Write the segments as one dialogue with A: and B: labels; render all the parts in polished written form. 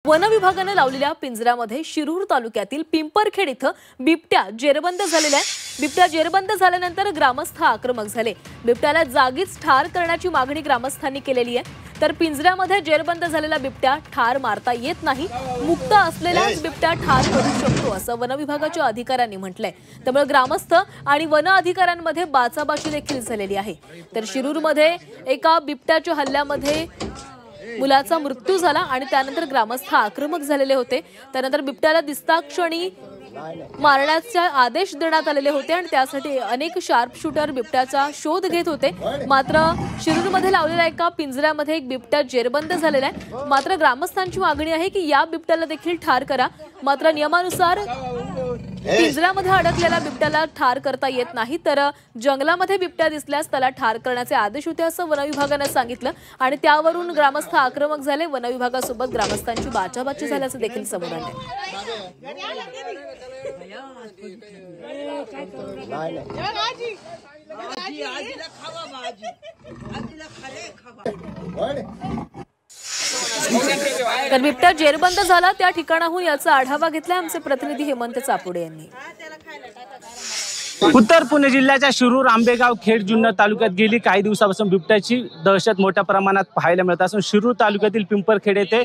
A: One विभागाने लावलेल्या पिंजऱ्यामध्ये शिरूर तालुक्यातील पिंपरखेड इथं बिबट्या जेरबंद झालेला आहे। बिबट्या जेरबंद झाल्यानंतर ग्रामस्थ आक्रमक झाले। बिबट्याला जागीच ठार करण्याची मागणी ग्रामस्थांनी केलेली आहे। तर पिंजऱ्यामध्ये जेरबंद झालेला बिबट्या ठार मारता येत नाही, मुक्त असलेलाच बिबट्या ठार करू शकतो असं वन विभागाच्या अधिकाऱ्यांनी म्हटलंय। त्यामुळे ग्रामस्थ आणि वन अधिकाऱ्यांमध्ये बाचाबाची देखील झालेली आहे। तर शिरूरमध्ये एका बिबट्याच्या हल्ल्यामध्ये मुलाचा मृत्यू झाला आणि त्यानंतर ग्रामस्थ आक्रमक झालेले होते। त्यानंतर बिबट्याला दिसता क्षणी मारण्याचे आदेश देण्यात आलेले होते आणि त्यासाठी अनेक शार्प शूटर बिबट्याचा शोध घेत होते। मात्र शिरूरमध्ये लावलेल्या एका पिंजऱ्यामध्ये एक बिबट्या जेरबंद झालेला आहे। मात्र ग्रामस्थांची मागणी आहे की या बिबट्याला देखील ठार करा। मात्र नियमानुसार पिंजऱ्यामध्ये अडकलेल्या बिबट्याला ठार करता येत नाही, तर जंगलामध्ये बिबट्या दिसल्यास त्याला ठार करण्याचे आदेश होते असं वन विभागाने सांगितलं आणि त्यावरून ग्रामस्थ आक्रमक झाले। वन विभागासोबत ग्रामस्थांची बाचाबाची झाल्याचं देखील समोर आलं। तर बिबट्या जेरबंद झाला त्या ठिकाणाहून याचा आढावा घेतला आमचे प्रतिनिधी हेमंत चापुडे यांनी।
B: उत्तर पुणे जिल्ह्याच्या शिरूर, आंबेगाव, खेड, जुन्नर तालुक्यात गेली काही दिवसापासून बिबट्याची दहशत मोठ्या प्रमाणात पाहायला मिळत असून शिरूर तालुक्यातील पिंपरखेड येथे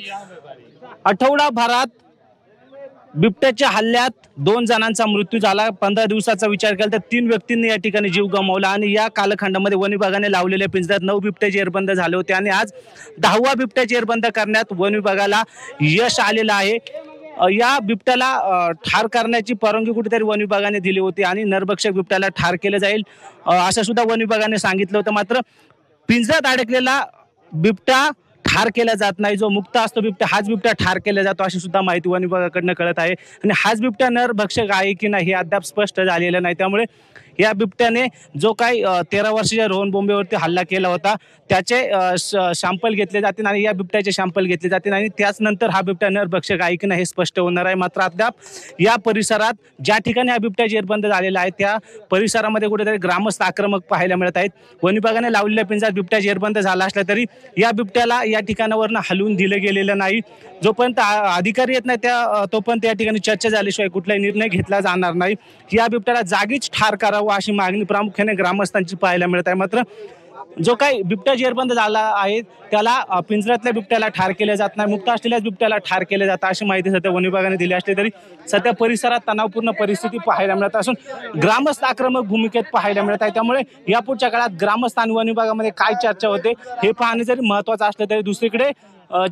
B: आठवडाभरात बिबट्याच्या हल्ल्यात 2 जणांचा मृत्यू झाला। 15 दिवसाचा विचार केला तर 3 व्यक्तींनी या ठिकाणी जीव गमावला आणि या कालखंडामध्ये वन विभागाने लावलेल्या पिंजऱ्यात 9 बिबटे जेरबंद झाले होते आणि आज 10वा बिबट्या जेरबंद करण्यात वन विभागाला यश आलेलं आहे। या बिबट्याला ठार करण्याची परवानगी कुठेतरी वन विभागाने दिली होती आणि नरभक्षक बिबट्याला ठार केलं जाईल असं सुद्धा वन विभागाने सांगितलं होतं। मात्र पिंजऱ्यात अडकलेला बिबट्या ठार केला जात नाही, जो मुक्त असतो बिबट्या हाच बिबट्या ठार केला जातो अशी सुद्धा माहिती वन विभागाकडनं कळत आहे आणि हाच बिबट्या नरभक्षक आहे की नाही हे अद्याप स्पष्ट झालेलं नाही। त्यामुळे या बिबट्याने जो काही 13 वर्षाच्या रोहन बोंबेवरती हल्ला केला होता त्याचे सॅम्पल घेतले जातील आणि या बिबट्याचे सॅम्पल घेतले जातील आणि त्याच नंतर हा बिबट्या नरभक्षक आहे की नाही हे स्पष्ट होणार आहे। मात्र अद्याप या परिसरात ज्या ठिकाणी हा बिबट्या जेरबंद झालेला आहे त्या परिसरामध्ये कुठेतरी ग्रामस्थ आक्रमक पाहायला मिळत आहेत। वन विभागाने लावलेल्या पिंजऱ्यात बिबट्या जेरबंद झाला असला तरी या बिबट्याला या ठिकाणावरून हलवून दिलं गेलेलं नाही। जोपर्यंत अधिकारी येत नाही तोपर्यंत या ठिकाणी चर्चा झाल्याशिवाय कुठलाही निर्णय घेतला जाणार नाही। या बिबट्याला जागीच ठार करावं अशी मागणी प्रामुख्याने ग्रामस्थांची पाहायला मिळत आहे। मात्र जो काही बिबट्या जेरबंद झाला आहे त्याला पिंजऱ्यातल्या बिबट्याला ठार केले जात नाही, मुक्त असलेल्याच बिबट्याला ठार केले जातं अशी माहिती सध्या वन विभागाने दिली असली तरी सध्या परिसरात तणावपूर्ण परिस्थिती पाहायला मिळत असून ग्रामस्थ आक्रमक भूमिकेत पाहायला मिळत आहे। त्यामुळे यापुढच्या काळात ग्रामस्थ आणि वन विभागामध्ये काय चर्चा होते हे पाहणे जरी महत्त्वाचं असलं तरी दुसरीकडे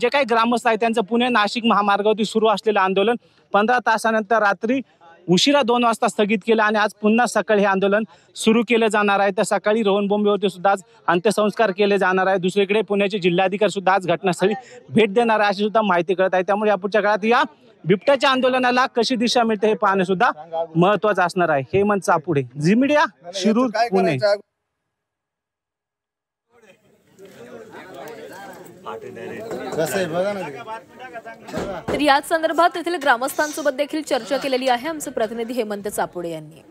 B: जे काही ग्रामस्थ आहेत त्यांचं पुणे नाशिक महामार्गावरती सुरू असलेलं आंदोलन 15 तासानंतर रात्री उशिरा 2 वाजता स्थगित केलं आणि आज पुन्हा सकाळी हे आंदोलन सुरू केलं जाणार आहे। तर सकाळी रोहन बोंबेवरती सुद्धा आज अंत्यसंस्कार केले जाणार आहे। दुसरीकडे पुण्याचे जिल्हाधिकारी सुद्धा आज घटनास्थळी भेट देणार आहे अशी सुद्धा माहिती कळत आहे। त्यामुळे यापुढच्या काळात या बिबट्याच्या आंदोलनाला कशी दिशा मिळते हे पाहणे सुद्धा महत्त्वाचं असणार आहे। हेमंत चापुडे, झी मीडिया, शिरूर, पुणे।
A: तर याच संदर्भात तेथील ग्रामस्थांसोबत देखील चर्चा केलेली आहे आमचे प्रतिनिधी हेमंत चापुडे यांनी।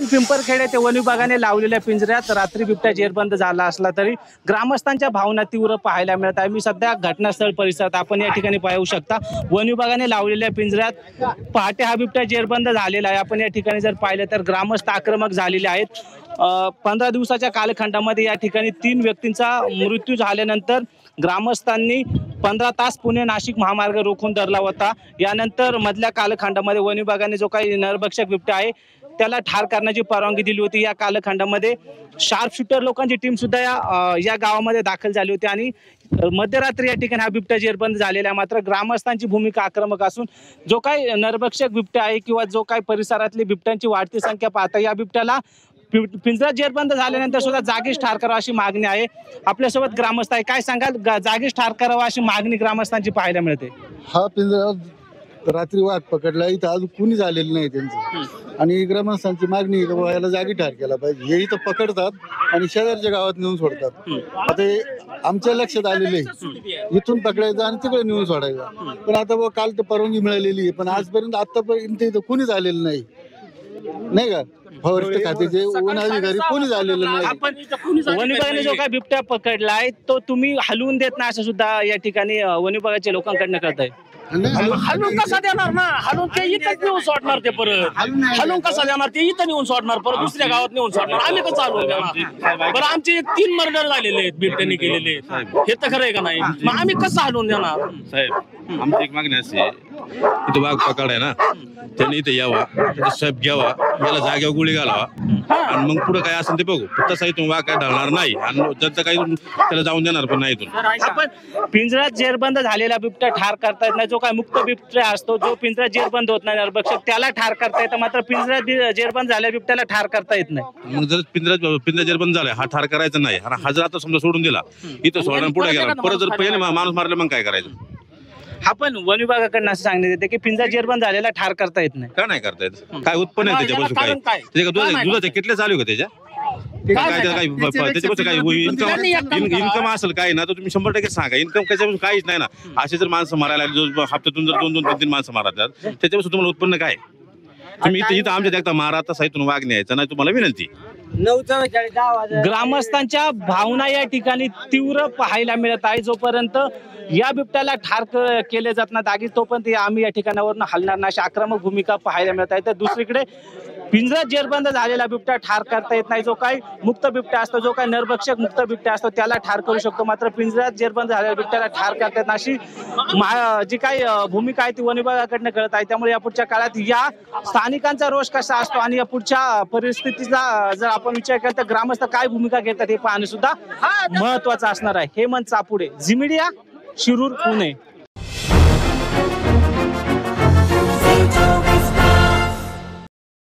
B: पिंपरखेड येथे वन विभागाने लावलेल्या पिंजऱ्यात रात्री बिबट्या जेरबंद झाला असला तरी ग्रामस्थांच्या भावना तीव्र पाहायला मिळत आहे। मी सध्या घटनास्थळ परिसरात आपण या ठिकाणी पाहू शकता वन विभागाने लावलेल्या पिंजऱ्यात पहाटे हा बिबट्या जेरबंद झालेला आहे। आपण या ठिकाणी जर पाहिलं तर ग्रामस्थ आक्रमक झालेले आहेत। 15 दिवसाच्या कालखंडामध्ये या ठिकाणी 3 व्यक्तींचा मृत्यू झाल्यानंतर ग्रामस्थांनी 15 तास पुणे नाशिक महामार्ग रोखून धरला होता। यानंतर मधल्या कालखंडामध्ये वन विभागाने जो काही नरभक्षक बिबट्या आहे त्याला ठार करण्याची परवानगी दिली होती। या कालखंडामध्ये शार्प शूटर लोकांची टीम सुद्धा या गावामध्ये दाखल झाली होती आणि मध्यरात्री या ठिकाणी हा बिबट्या जेरबंद झालेला आहे। मात्र ग्रामस्थांची भूमिका आक्रमक असून जो काही नरभक्षक बिबट्या आहे किंवा जो काही परिसरातली बिबट्यांची वाढती संख्या पाहता या बिबट्याला पिंजरा जेरबंद झाल्यानंतर सुद्धा जागीच ठार करावा अशी मागणी आहे। आपल्यासोबत ग्रामस्थ आहे, काय सांगाल? जागीच ठार करावा अशी मागणी ग्रामस्थांची पाहायला मिळते।
C: हा पिंजरा रात्री वाघ पकडला, इथं अजून कुणी झालेलं नाही त्यांचं आणि ग्रामस्थांची मागणी याला जागी ठार केला पाहिजे। हे इथं पकडतात आणि शेजारच्या गावात नेऊन सोडतात। आता आमच्या लक्षात आलेलं आहे इथून पकडायचं आणि तिकडे नेऊन सोडायचं, पण आता काल तर परवानगी मिळालेली आहे पण आजपर्यंत आतापर्यंत इथं कुणी झालेलं नाही का। फॉरेस्ट खात्याचे वन अधिकारी कोणी झालेलं नाही।
B: वन विभागाने जो काय बिबट्या पकडलाय तो तुम्ही हलवून देत नाही असं सुद्धा या ठिकाणी वन विभागाच्या लोकांकडनं कळत आहे।
D: हलून कसा देणार ना, हलून ते इथं नेऊन सोडणार, ते परत हलून कसा देणार, ते इथं नेऊन सोडणार, परत दुसऱ्या गावात नेऊन सोडणार, आम्ही कसं हलवून देणार? बरं आमचे 3 मर्डर झालेले आहेत बिबट्याने केलेले, हे तर खरं आहे का नाही? मग आम्ही कसं हलवून देणार?
E: साहेब आमची एक मागणी असते, इथं वाघ पकड आहे ना, त्यांनी इथं यावा, त्याचा शब घ्यावा, याला जागेवर गोळी घालावा आणि मग पुढे काय असेल ते बघू. तसं इथून वाघ काय ढळणार नाही आणि जनता काही त्याला जाऊन देणार पण नाही इथून.
B: आपण पिंजऱ्यात जेरबंद झालेला बिबट्या ठार करता येत नाही, जो काय मुक्त बिबट्या असतो, जो पिंजऱ्यात जेरबंद होत नाही नरभक्षक, त्याला ठार करता येतं, मात्र पिंजऱ्यात जेरबंद झालेल्या बिबट्याला ठार करता येत नाही.
E: मग जर पिंजरा जेरबंद झालाय, हा ठार करायचा नाही, आणि हा जर आता समजा सोडून दिला, इथं सोडून पुढे गेला, परत जर पहिले माणूस मारला मग काय करायचं?
B: आपण वन विभागाकडनं असं सांगण्यात येते की पिंजरा जेरबंद झालेला ठार करता येत नाही.
E: का नाही करता येत? काय उत्पन्न आहे त्याच्यापासून?
D: कारण काय?
E: दुधाचे किटले चालू आहे का त्याच्या? त्याच्यापासून काही इन्कम असेल काय ना, तर तुम्ही 100% सांगा. इन्कम त्याच्यापासून काहीच नाही ना. असे जर माणसं मारायला लागले, हप्त्यातून जर 2-3 माणसं मारतात, त्याच्यापासून तुम्हाला उत्पन्न काय? तुम्ही इथं आमच्या देखता मारा, तसा इथून वाघ न्यायचा नाही, तुम्हाला विनंती.
B: ग्रामस्थांच्या भावना या ठिकाणी तीव्र पाहायला मिळत आहे. जोपर्यंत या बिबट्याला ठार केले जात नाही दागी, तोपर्यंत आम्ही या ठिकाणावरून हलणार नाही, अशी आक्रमक भूमिका पाहायला मिळत आहे. तर दुसरीकडे पिंजऱ्यात जेरबंद झालेला बिबट्या ठार करता येत नाही. जो काही मुक्त बिबट्या असतो, जो काही नरभक्षक मुक्त बिबट्या असतो, त्याला ठार करू शकतो, मात्र पिंजऱ्यात जेरबंद झालेल्या बिबट्याला ठार करता येत नाही, अशी जी काही भूमिका आहे ती वन विभागाकडनं कळत आहे. त्यामुळे या पुढच्या काळात या स्थानिकांचा रोष कसा असतो आणि या पुढच्या परिस्थितीचा जर आपण विचार केला तर ग्रामस्थ काय भूमिका घेतात हे पाहणे सुद्धा महत्वाचं असणार आहे. हेमंत चापुडे, झी मीडिया, शिरूर, पुणे.